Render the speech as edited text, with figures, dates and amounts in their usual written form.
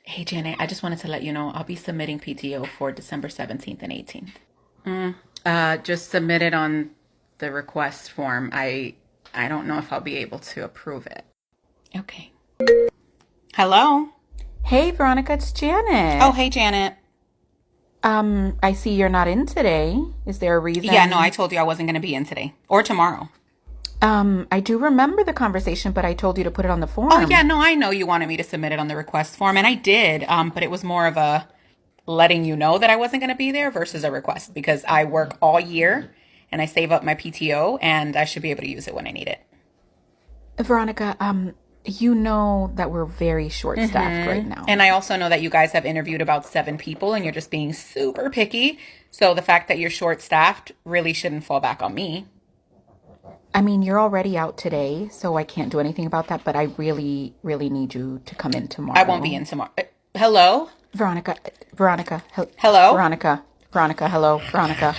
Hey Janet, I just wanted to let you know I'll be submitting PTO for December 17th and 18th. Just submit it on the request form. I don't know if I'll be able to approve it. Okay. Hello. Hey, Veronica, it's Oh, Janet. hey Janet. I see you're not in today. Is there a Yeah, no, I reason? told you I wasn't going to be in today or tomorrow. I do remember the conversation, but I told you to put it on the Oh, yeah, form. no, I know you wanted me to submit it on the request form, and I did. But it was more of a letting you know that I wasn't going to be there versus a request because I work all year and I save up my PTO and I should be able to use it when I need it. Veronica, you know that we're very short-staffed right now. And I also know that you guys have interviewed about 7 people and you're just being super picky. So the fact that you're short staffed really shouldn't fall back on me. I mean, you're already out today, so I can't do anything about that, but I really, really need you to come in I won't be tomorrow. in tomorrow. Hello? Veronica, Veronica, Hello? Veronica, Veronica, hello, Veronica.